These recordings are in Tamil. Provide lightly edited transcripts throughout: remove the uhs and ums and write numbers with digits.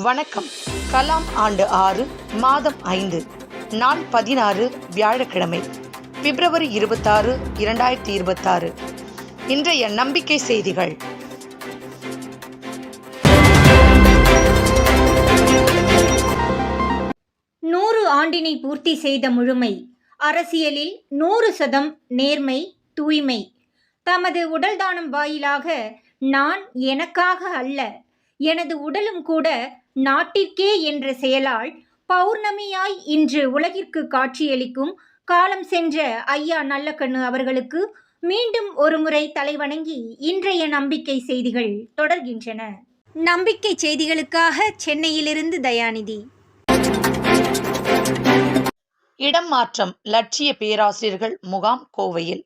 வணக்கம். கலாம் ஆண்டு 6 மாதம் 5 நாள் 16 வியாழக்கிழமை பிப்ரவரி 26, 2026. இன்றைய நம்பிக்கை செய்திகள். ஆண்டினை பூர்த்தி செய்த முழுமை. அரசியலில் 100% நேர்மை, தூய்மை. தமது உடல் தானம் வாயிலாக நான் எனக்காக அல்ல, எனது உடலும் கூட நாட்டிற்கே என்ற செயலால் பௌர்ணமியாய் இன்று உலகிற்கு காட்சியளிக்கும் காலம் சென்ற ஐயா நல்லக்கண்ணு அவர்களுக்கு மீண்டும் ஒருமுறை தலைவணங்கி இன்றைய நம்பிக்கை செய்திகள் தொடர்கின்றன. நம்பிக்கை செய்திகளுக்காக சென்னையிலிருந்து தயாநிதி. இடம் மாற்றம் லட்சிய பேராசிரியர்கள் முகாம் கோவையில்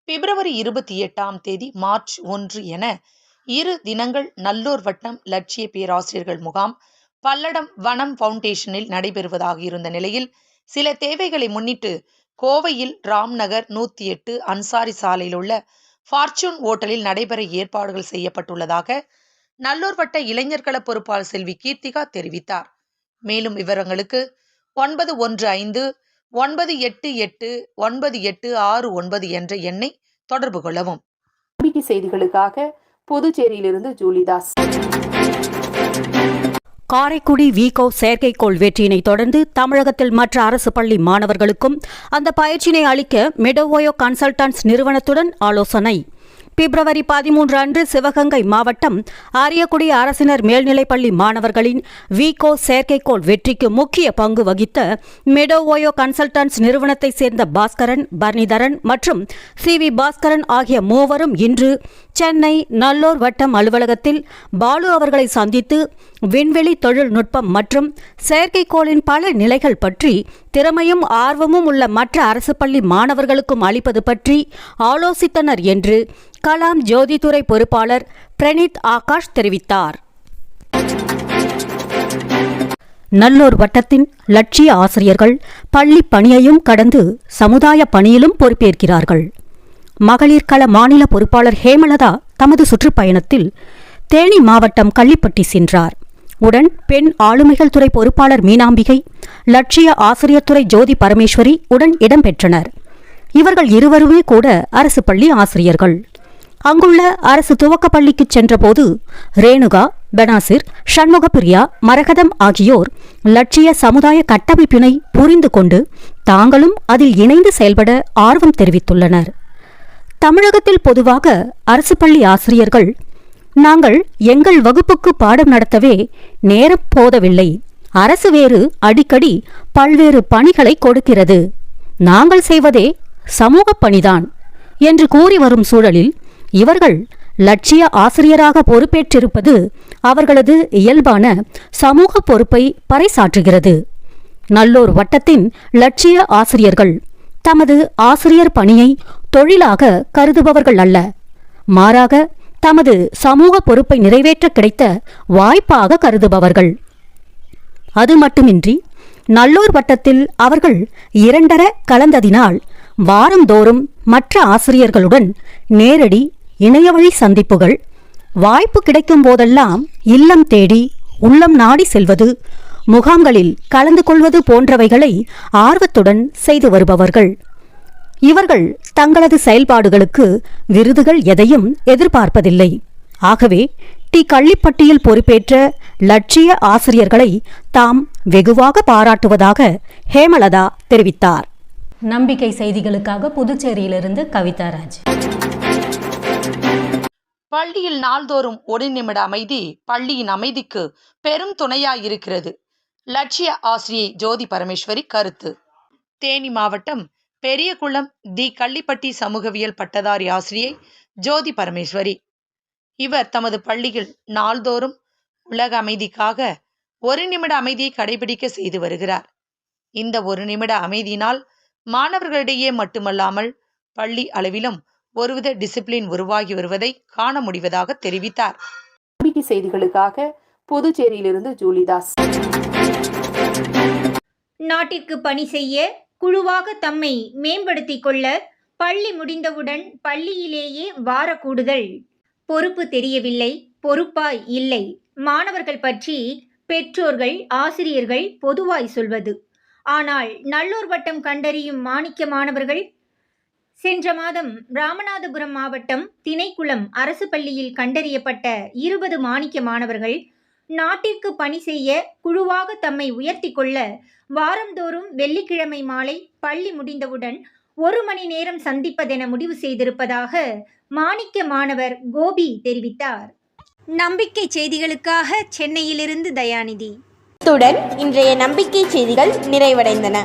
பிப்ரவரி 28 மார்ச் 1 என 2 தினங்கள் நல்லூர் வட்டம் லட்சிய பேராசிரியர்கள் முகாம் பல்லடம் வனம் பவுண்டேஷனில் நடைபெறுவதாக இருந்த நிலையில் சில தேவைகளை முன்னிட்டு கோவையில் ராம்நகர் 108 அன்சாரி சாலையில் உள்ள ஃபார்ச்சூன் ஓட்டலில் நடைபெற ஏற்பாடுகள் செய்யப்பட்டுள்ளதாக நல்லூர் வட்ட இளைஞர்கள பொறுப்பாளர் செல்வி கீர்த்திகா தெரிவித்தார். மேலும் விவரங்களுக்கு 9159889869 என்ற எண்ணை தொடர்பு கொள்ளவும். நம்பிக்கை செய்திகளுக்காக புதுச்சேரியிலிருந்து ஜூலிதாஸ். காரைக்குடி விகோ செயற்கைக்கோள் வெற்றியினை தொடர்ந்து தமிழகத்தில் மற்ற அரசு பள்ளி மாணவர்களுக்கும் அந்த பயிற்சியினை அளிக்க மெடோவோயோ கன்சல்டன்ட்ஸ் நிறுவனத்துடன் ஆலோசனை. பிப்ரவரி 13 அன்று சிவகங்கை மாவட்டம் அரியக்குடி அரசினர் மேல்நிலைப்பள்ளி மாணவர்களின் விகோ செயற்கைக்கோள் வெற்றிக்கு முக்கிய பங்கு வகித்த மெடோவோயோ கன்சல்டன்ட்ஸ் நிறுவனத்தை சேர்ந்த பாஸ்கரன், பரணிதரன் மற்றும் சி.வி. பாஸ்கரன் ஆகிய மூவரும் இன்று சென்னை நல்லூர் வட்டம் அலுவலகத்தில் பாலு அவர்களை சந்தித்து விண்வெளி தொழில்நுட்பம் மற்றும் செயற்கைக்கோளின் பல நிலைகள் பற்றி திறமையும் ஆர்வமும் உள்ள மற்ற அரசு பள்ளி மாணவர்களுக்கும் அளிப்பது பற்றி ஆலோசித்தனர் என்று கலாம் ஜோதித்துறை பொறுப்பாளர் பிரணீத் ஆகாஷ் தெரிவித்தார். நல்லூர் வட்டத்தின் லட்சிய ஆசிரியர்கள் பள்ளி பணியையும் கடந்து சமுதாய பணியிலும் பொறுப்பேற்கிறார்கள். மகளிர் கள மாநில பொறுப்பாளர் ஹேமலதா தமது சுற்றுப்பயணத்தில் தேனி மாவட்டம் கள்ளிப்பட்டி சென்றார். உடன் பெண் ஆளுமைகள் துறை பொறுப்பாளர் மீனாம்பிகை, லட்சிய ஆசிரியர் துறை ஜோதி பரமேஸ்வரி உடன் இடம்பெற்றனர். இவர்கள் இருவருமே கூட அரசு பள்ளி ஆசிரியர்கள். அங்குள்ள அரசு துவக்க பள்ளிக்கு சென்றபோது ரேணுகா, பெனாசிர், சண்முகப்பிரியா, மரகதம் ஆகியோர் லட்சிய சமுதாய கட்டமைப்பினை புரிந்து கொண்டு தாங்களும் அதில் இணைந்து செயல்பட ஆர்வம் தெரிவித்துள்ளனர். தமிழகத்தில் பொதுவாக அரசு பள்ளி ஆசிரியர்கள் நாங்கள் எங்கள் வகுப்புக்கு பாடம் நடத்தவே நேரம் போதவில்லை, அரசு வேறு அடிக்கடி பல்வேறு பணிகளை கொடுக்கிறது, நாங்கள் செய்வதே சமூக பணிதான் என்று கூறி வரும் சூழலில் இவர்கள் லட்சிய ஆசிரியராக பொறுப்பேற்றிருப்பது அவர்களது இயல்பான சமூக பொறுப்பை பறைசாற்றுகிறது. நல்லூர் வட்டத்தின் லட்சிய ஆசிரியர்கள் தமது ஆசிரியர் பணியை தொழிலாக கருதுபவர்கள் அல்ல, மாறாக தமது சமூக பொறுப்பை நிறைவேற்ற கிடைத்த வாய்ப்பாக கருதுபவர்கள். அது மட்டுமின்றி நல்லூர் வட்டத்தில் அவர்கள் 2 கலந்ததினால் வாரந்தோறும் மற்ற ஆசிரியர்களுடன் நேரடி இணையவழி சந்திப்புகள், வாய்ப்பு கிடைக்கும் போதெல்லாம் இல்லம் தேடி உள்ளம் நாடி செல்வது, முகாம்களில் கலந்து கொள்வது போன்றவைகளை ஆர்வத்துடன் செய்து வருபவர்கள். இவர்கள் தங்களது செயல்பாடுகளுக்கு விருதுகள் எதையும் எதிர்பார்ப்பதில்லை. ஆகவே கள்ளிப்பட்டியில் பொறுப்பேற்ற லட்சிய ஆசிரியர்களை தாம் வெகுவாக பாராட்டுவதாக ஹேமலதா தெரிவித்தார். நம்பிக்கை செய்திகளுக்காக புதுச்சேரியிலிருந்து கவிதாராஜ். பள்ளியில் நாள்தோறும் 1 நிமிட அமைதி பள்ளியின் அமைதிக்கு பெரும் துணையாயிருக்கிறது. லட்சிய ஆசிரியை ஜோதி பரமேஸ்வரி கருத்து. தேனி மாவட்டம் பெரியகுளம் கள்ளிப்பட்டி சமூகவியல் பட்டதாரி ஆசிரியை ஜோதி பரமேஸ்வரி. இவர் தமது பள்ளியில் நாள்தோறும் உலக அமைதிக்காக 1 நிமிட அமைதியை கடைபிடிக்க செய்து வருகிறார். இந்த 1 நிமிட அமைதியினால் மாணவர்களிடையே மட்டுமல்லாமல் பள்ளி அளவிலும் ஒருவித டிசிப்ளின் உருவாகி வருவதை காண முடிவதாக தெரிவித்தார். நம்பிக்கை செய்திகளுக்காக புதுச்சேரியிலிருந்து ஜூலிதாஸ். நாட்டிற்கு பணி செய்ய குழுவாக தம்மை மேம்படுத்திக் கொள்ள பள்ளி முடிந்தவுடன் பள்ளியிலேயே வார கூடுதல். பொறுப்பு தெரியவில்லை, பொறுப்பாய் இல்லை. மாணவர்கள் பற்றி பெற்றோர்கள், ஆசிரியர்கள் பொதுவாய் சொல்வது. ஆனால் நல்லூர் வட்டம் கண்டறியும் மாணிக்க மாணவர்கள் சென்ற மாதம் ராமநாதபுரம் மாவட்டம் திணைக்குளம் அரசு பள்ளியில் கண்டறியப்பட்ட 20 மாணிக்க மாணவர்கள் நாட்டிற்கு பணி செய்ய குழுவாக தம்மை உயர்த்தி கொள்ள வாரந்தோறும் வெள்ளிக்கிழமை மாலை பள்ளி முடிந்தவுடன் 1 மணி நேரம் சந்திப்பதென முடிவு செய்திருப்பதாக மாணிக்க மாணவர் கோபி தெரிவித்தார். நம்பிக்கை செய்திகளுக்காக சென்னையிலிருந்து தயாநிதி. இத்துடன் இன்றைய நம்பிக்கை செய்திகள் நிறைவடைந்தன.